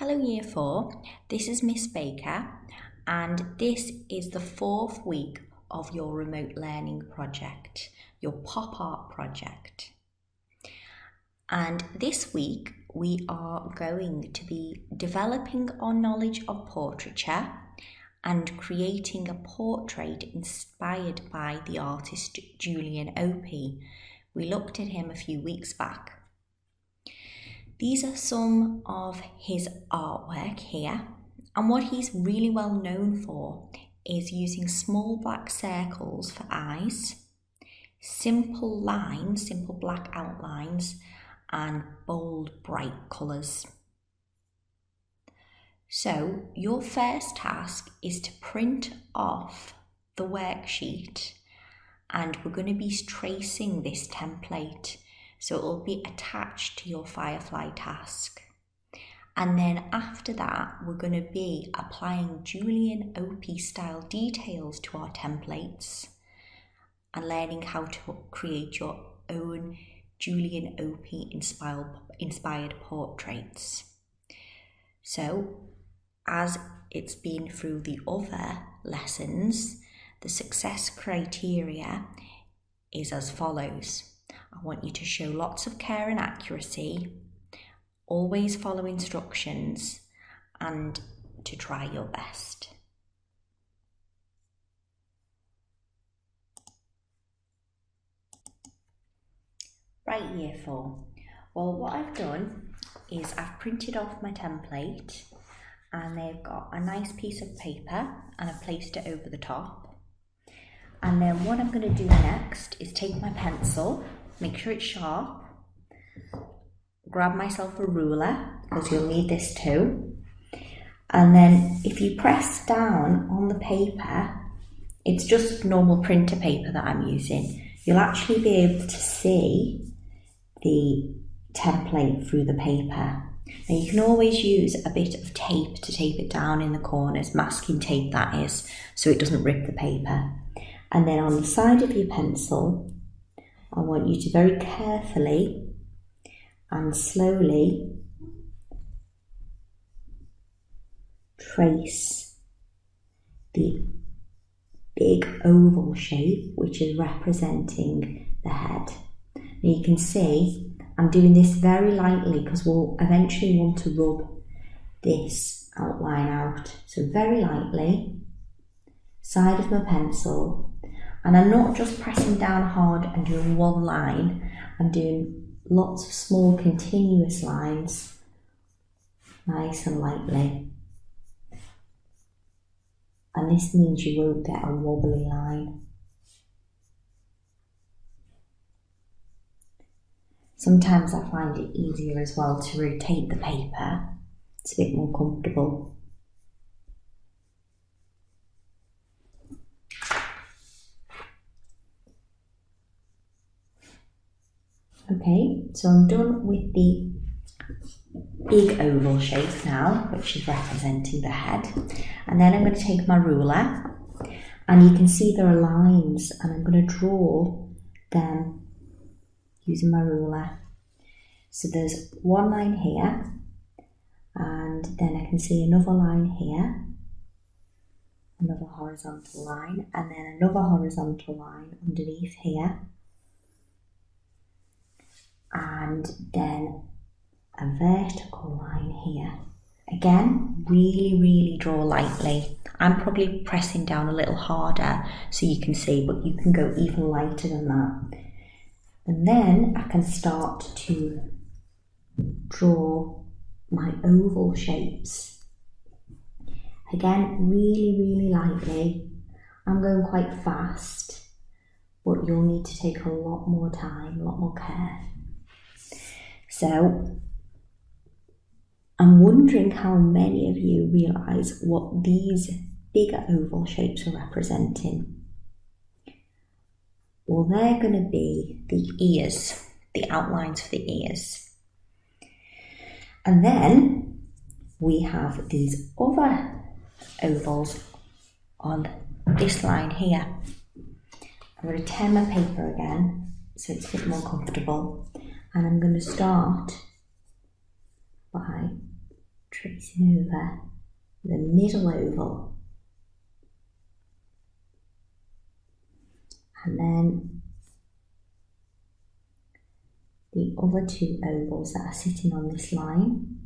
Hello Year 4, this is Miss Baker and this is the fourth week of your remote learning project, your pop art project. And this week we are going to be developing our knowledge of portraiture and creating a portrait inspired by the artist Julian Opie. We looked at him a few weeks back. These are some of his artwork here, and what he's really well known for is using small black circles for eyes, simple lines, simple black outlines, and bold bright colours. So your first task is to print off the worksheet, and we're going to be tracing this template. So it will be attached to your Firefly task. And then after that, we're going to be applying Julian Opie style details to our templates and learning how to create your own Julian Opie inspired portraits. So as it's been through the other lessons, the success criteria is as follows. I want you to show lots of care and accuracy, always follow instructions, and to try your best. Right, Year 4. Well, what I've done is I've printed off my template and they've got a nice piece of paper and I've placed it over the top. And then what I'm going to do next is take my pencil, make sure it's sharp, grab myself a ruler, because you'll need this too. And then if you press down on the paper, it's just normal printer paper that I'm using, you'll actually be able to see the template through the paper. Now you can always use a bit of tape to tape it down in the corners, masking tape that is, so it doesn't rip the paper. And then on the side of your pencil, I want you to very carefully and slowly trace the big oval shape which is representing the head. Now you can see I'm doing this very lightly because we'll eventually want to rub this outline out. So very lightly, side of my pencil. And I'm not just pressing down hard and doing one line, I'm doing lots of small continuous lines, nice and lightly. And this means you won't get a wobbly line. Sometimes I find it easier as well to rotate the paper, it's a bit more comfortable. Okay, so I'm done with the big oval shape now, which is representing the head. And then I'm going to take my ruler, and you can see there are lines, and I'm going to draw them using my ruler. So there's one line here, and then I can see another line here, another horizontal line, and then another horizontal line underneath here. And then a vertical line here. Again, really draw lightly. I'm probably pressing down a little harder so you can see, but you can go even lighter than that. And then I can start to draw my oval shapes. Again, really lightly. I'm going quite fast, but you'll need to take a lot more time, a lot more care. So, I'm wondering how many of you realise what these bigger oval shapes are representing. Well, they're going to be the ears, the outlines for the ears. And then we have these other ovals on this line here. I'm going to tear my paper again so it's a bit more comfortable. And I'm going to start by tracing over the middle oval, and then the other two ovals that are sitting on this line.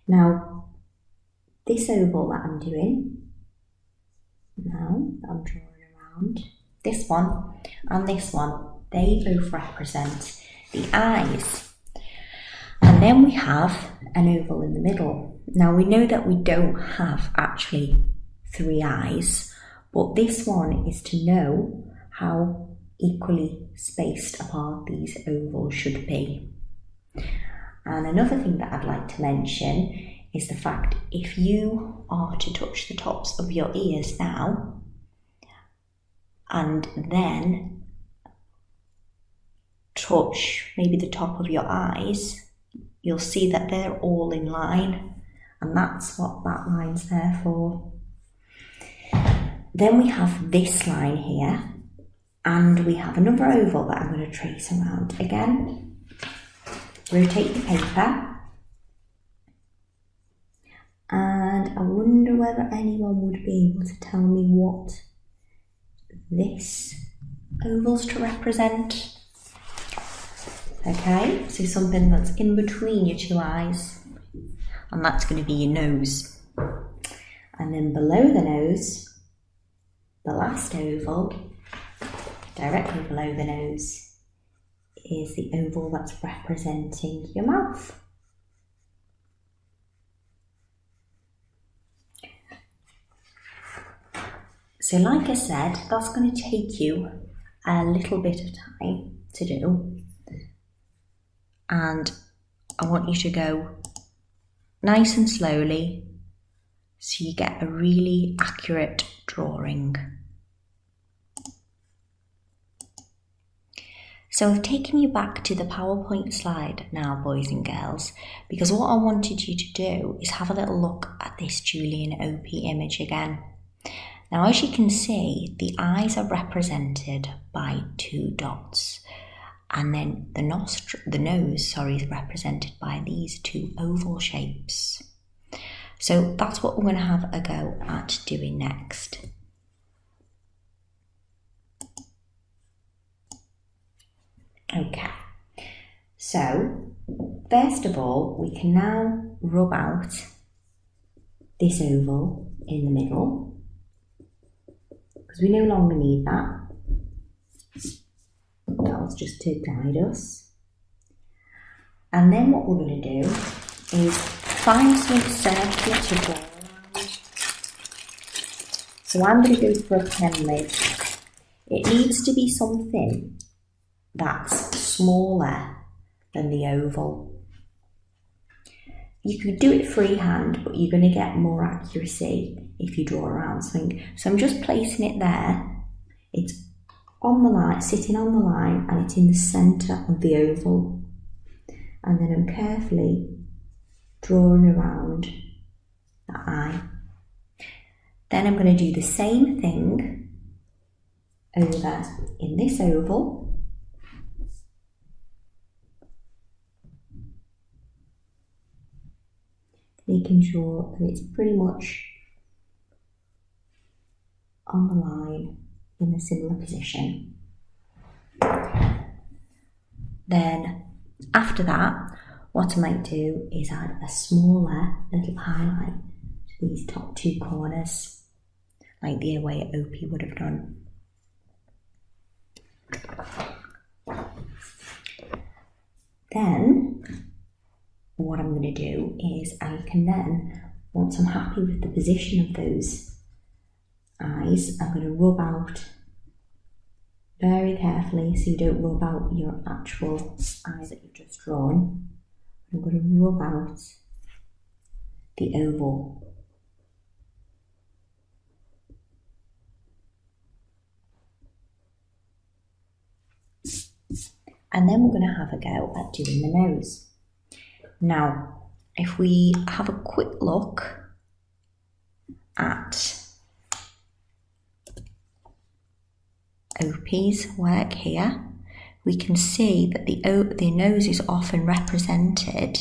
Now, this oval that I'm doing, now that I'm drawing around, this one and this one, they both represent the eyes. And then we have an oval in the middle. Now we know that we don't have actually 3 eyes, but this one is to know how equally spaced apart these ovals should be. And another thing that I'd like to mention is the fact if you are to touch the tops of your ears now and then touch maybe the top of your eyes, you'll see that they're all in line, and that's what that line's there for. Then we have this line here, and we have another oval that I'm going to trace around. Again, rotate the paper, and I wonder whether anyone would be able to tell me what this oval's to represent. Okay, so something that's in between your 2 eyes, and that's going to be your nose. And then below the nose, the last oval, directly below the nose, is the oval that's representing your mouth. So like I said, that's going to take you a little bit of time to do. And I want you to go nice and slowly so you get a really accurate drawing. So I've taken you back to the PowerPoint slide now, boys and girls, because what I wanted you to do is have a little look at this Julian Opie image again. Now, as you can see, the eyes are represented by 2 dots. And then the nose is represented by these 2 oval shapes. So that's what we're going to have a go at doing next. Okay, so first of all, we can now rub out this oval in the middle, because we no longer need that. That was just to guide us. And then what we're going to do is find something circular to draw around. So I'm going to go for a pen lid. It needs to be something that's smaller than the oval. You could do it freehand, but you're going to get more accuracy if you draw around something. So I'm just placing it there. It's on the line, sitting on the line, and it's in the centre of the oval. And then I'm carefully drawing around the eye. Then I'm going to do the same thing over in this oval. Making sure that it's pretty much on the line in a similar position. Then after that, what I might do is add a smaller little highlight to these top 2 corners, like the way Opie would have done. Then what I'm going to do is I can then, once I'm happy with the position of those eyes, I'm going to rub out very carefully so you don't rub out your actual eye that you've just drawn. I'm going to rub out the oval. And then we're going to have a go at doing the nose. Now, if we have a quick look at Opie's work here, we can see that the nose is often represented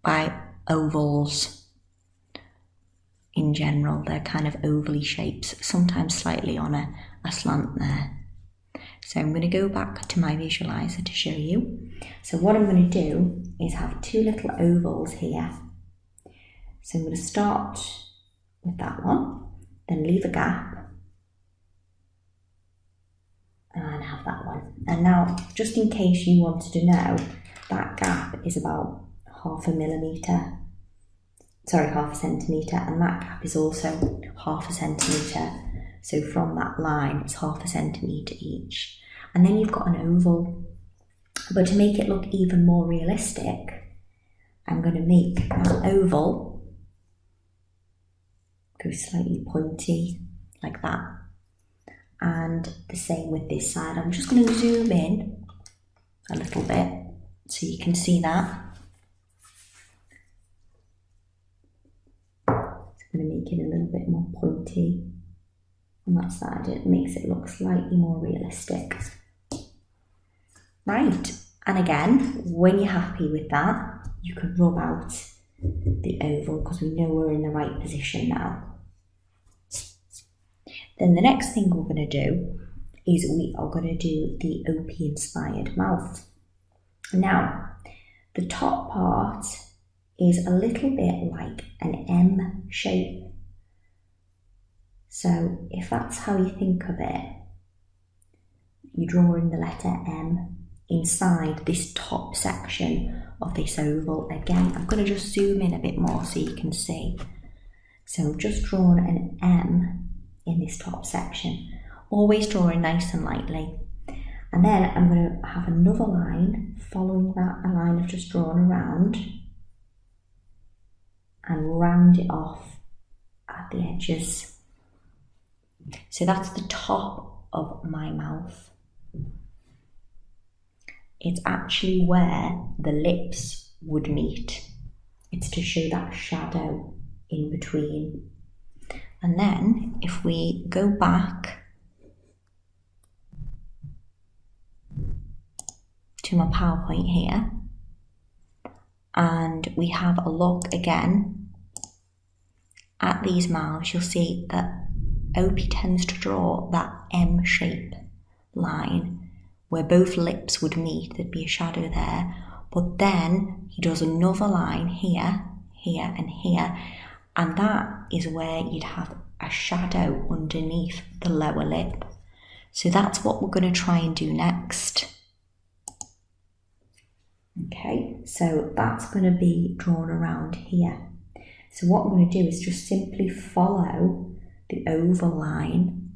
by ovals in general. They're kind of ovally shapes, sometimes slightly on a slant there. So I'm going to go back to my visualizer to show you. So what I'm going to do is have two little ovals here. So I'm going to start with that one, then leave a gap, and have that one. And now, just in case you wanted to know, that gap is about half a centimetre, and that gap is also half a centimetre. So from that line, it's half a centimetre each. And then you've got an oval. But to make it look even more realistic, I'm going to make that oval go slightly pointy, like that. And the same with this side. I'm just going to zoom in a little bit so you can see that. So I'm going to make it a little bit more pointy on that side. It makes it look slightly more realistic. Right, and again, when you're happy with that, you can rub out the oval because we know we're in the right position now. Then the next thing we're going to do is we are going to do the OP inspired mouth. Now, the top part is a little bit like an M shape. So if that's how you think of it, you draw in the letter M inside this top section of this oval. Again, I'm going to just zoom in a bit more so you can see. So I've just drawn an M in this top section, always drawing nice and lightly. And then I'm going to have another line following that, a line I've just drawn around, and round it off at the edges. So that's the top of my mouth. It's actually where the lips would meet. It's to show that shadow in between. And then if we go back to my PowerPoint here, and we have a look again at these mouths, you'll see that OP tends to draw that M shape line where both lips would meet. There'd be a shadow there, but then he does another line here, here and here, and that is where you'd have a shadow underneath the lower lip. So that's what we're going to try and do next. Okay, so that's going to be drawn around here. So what I'm going to do is just simply follow the oval line,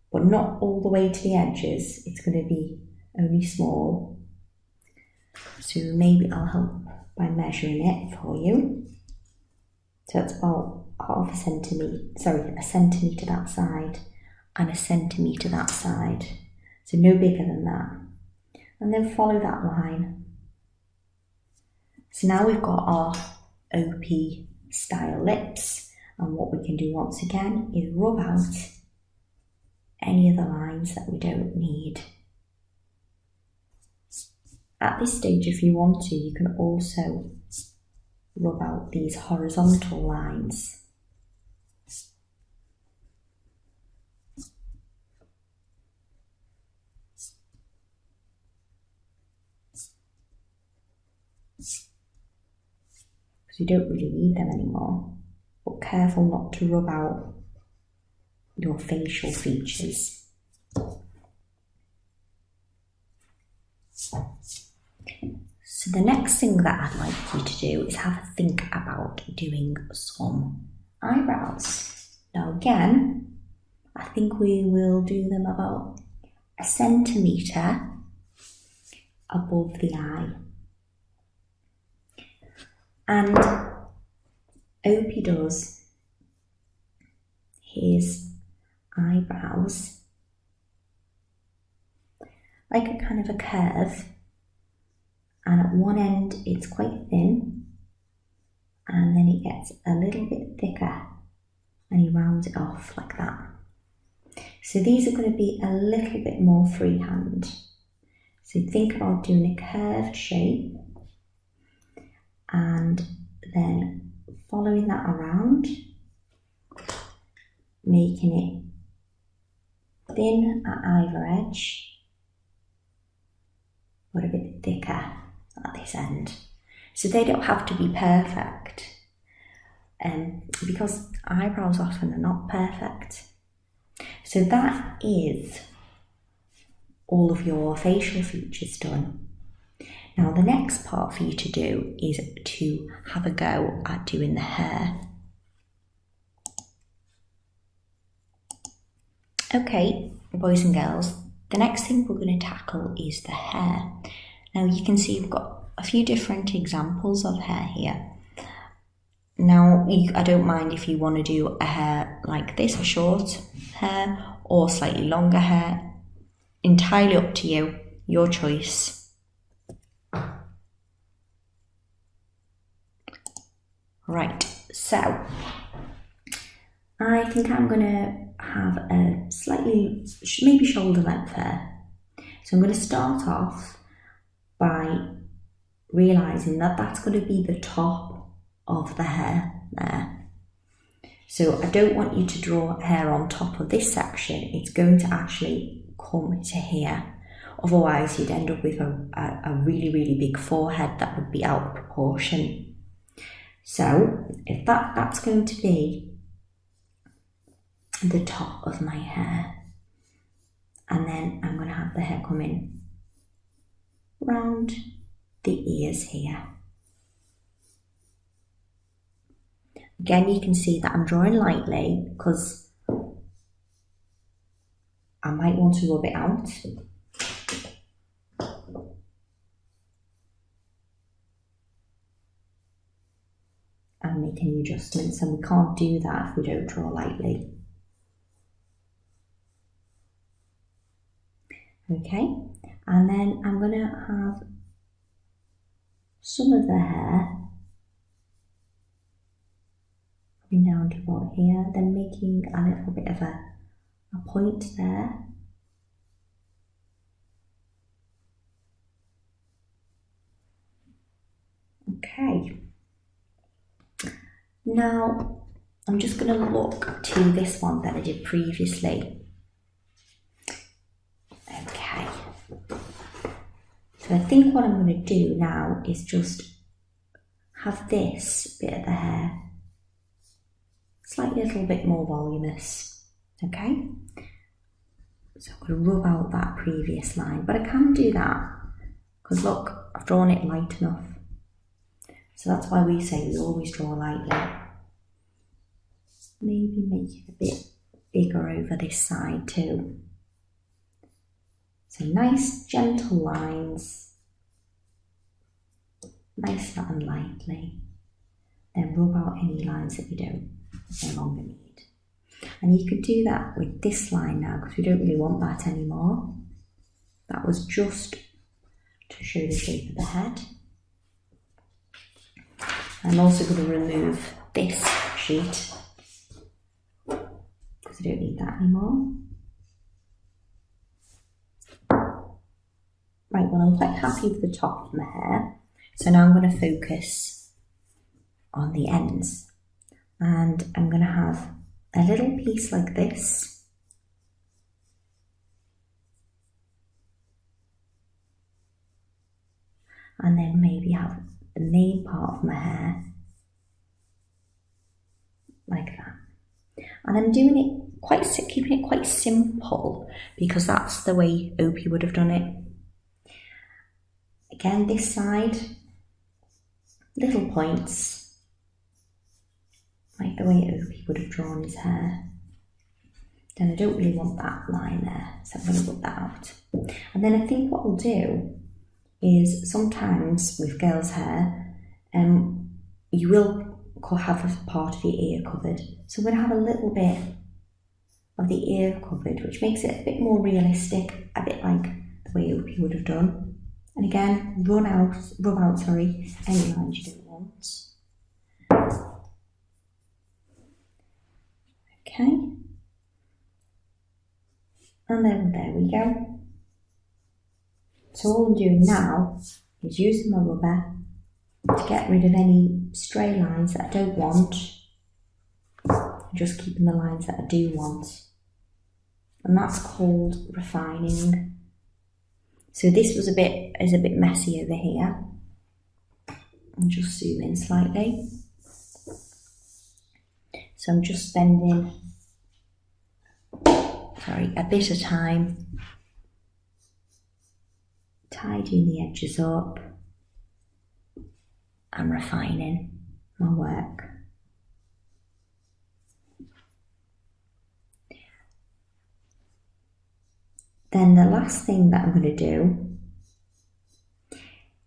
but not all the way to the edges. It's going to be only small. So maybe I'll help by measuring it for you. So it's about a centimetre that side and a centimetre that side. So no bigger than that. And then follow that line. So now we've got our OP style lips, and what we can do once again is rub out any of the lines that we don't need. At this stage, if you want to, you can also rub out these horizontal lines. Because you don't really need them anymore. But careful not to rub out your facial features. So the next thing that I'd like you to do is have a think about doing some eyebrows. Now again, I think we will do them about a centimetre above the eye. And OP does his eyebrows like a kind of a curve, and at one end it's quite thin, and then it gets a little bit thicker, and he rounds it off like that. So these are going to be a little bit more freehand. So think about doing a curved shape and then following that around, making it thin at either edge, but a bit thicker at this end. So they don't have to be perfect, because eyebrows often are not perfect. So that is all of your facial features done. Now the next part for you to do is to have a go at doing the hair. Okay, boys and girls, the next thing we're going to tackle is the hair. Now you can see we've got a few different examples of hair here. Now I don't mind if you want to do a hair like this, a short hair, or slightly longer hair. Entirely up to you, your choice. Right, so I think I'm going to have a slightly, maybe shoulder length hair. So I'm going to start off by realising that that's going to be the top of the hair there. So I don't want you to draw hair on top of this section. It's going to actually come to here. Otherwise you'd end up with a really, really big forehead that would be out of proportion. So if that's going to be the top of my hair, and then I'm going to have the hair coming round the ears here. Again, you can see that I'm drawing lightly because I might want to rub it out. And make any adjustments, and we can't do that if we don't draw lightly. Okay, and then I'm going to have some of the hair coming down to about here, then making a little bit of a point there. Okay, now I'm just going to look to this one that I did previously. Okay, so I think what I'm going to do now is just have this bit of the hair slightly a little bit more voluminous. Okay, so I'm going to rub out that previous line, but I can do that because look, I've drawn it light enough. So that's why we say we always draw lightly. Maybe make it a bit bigger over this side too. So nice gentle lines, nice and lightly. Then rub out any lines that you don't no longer need. And you could do that with this line now because we don't really want that anymore. That was just to show the shape of the head. I'm also going to remove this sheet because I don't need that anymore. Right, well I'm quite happy with the top of my hair, so now I'm going to focus on the ends, and I'm going to have a little piece like this, and then maybe have the main part of my hair like that. And I'm doing it keeping it quite simple because that's the way Opie would have done it. Again, this side, little points, like the way Opie would have drawn his hair. Then I don't really want that line there, so I'm going to rub that out. And then I think what we'll do is sometimes with girls' hair, you will have a part of your ear covered. So we're going to have a little bit of the ear covered, which makes it a bit more realistic, a bit like the way Opie would have done. And again, rub out, any lines you don't want. Okay. And then there we go. So all I'm doing now is using my rubber to get rid of any stray lines that I don't want, just keeping the lines that I do want. And that's called refining. So this was a bit messy over here. I'll just zoom in slightly. So I'm just spending, a bit of time tidying the edges up and refining my work. Then the last thing that I'm going to do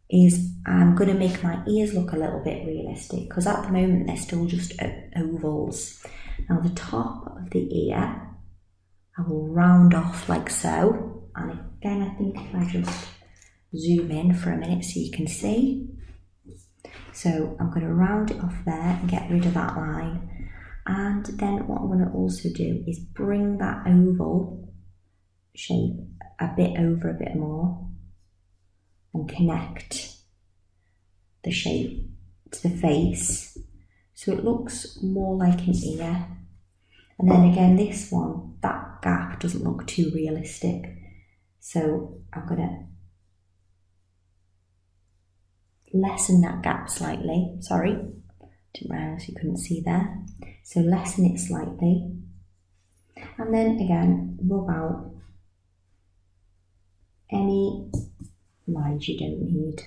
is I'm going to make my ears look a little bit realistic, because at the moment they're still just ovals. Now the top of the ear I will round off like so, and again I think if I just zoom in for a minute so you can see. So I'm going to round it off there and get rid of that line, and then what I'm going to also do is bring that oval shape a bit over a bit more and connect the shape to the face so it looks more like an ear. And then again this one, that gap doesn't look too realistic, so I'm going to lessen that gap slightly. Sorry, didn't realise you couldn't see there. So lessen it slightly, and then again rub out any lines you don't need.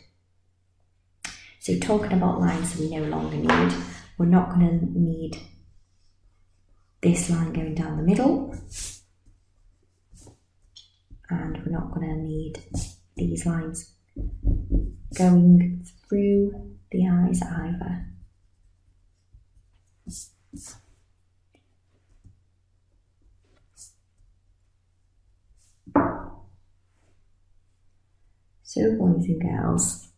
So talking about lines that we no longer need, we're not going to need this line going down the middle, and we're not going to need these lines going through the eyes either. So boys and girls,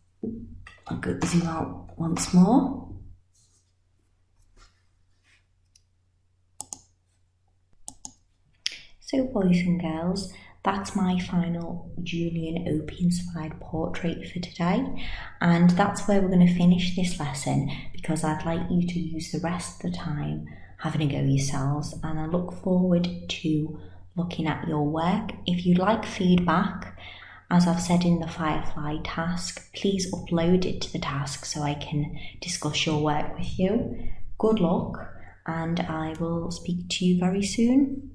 I'll go zoom out once more. So boys and girls, that's my final Julian Opie inspired portrait for today, and that's where we're going to finish this lesson, because I'd like you to use the rest of the time having a go yourselves, and I look forward to looking at your work. If you'd like feedback, as I've said in the Firefly task, please upload it to the task so I can discuss your work with you. Good luck, and I will speak to you very soon.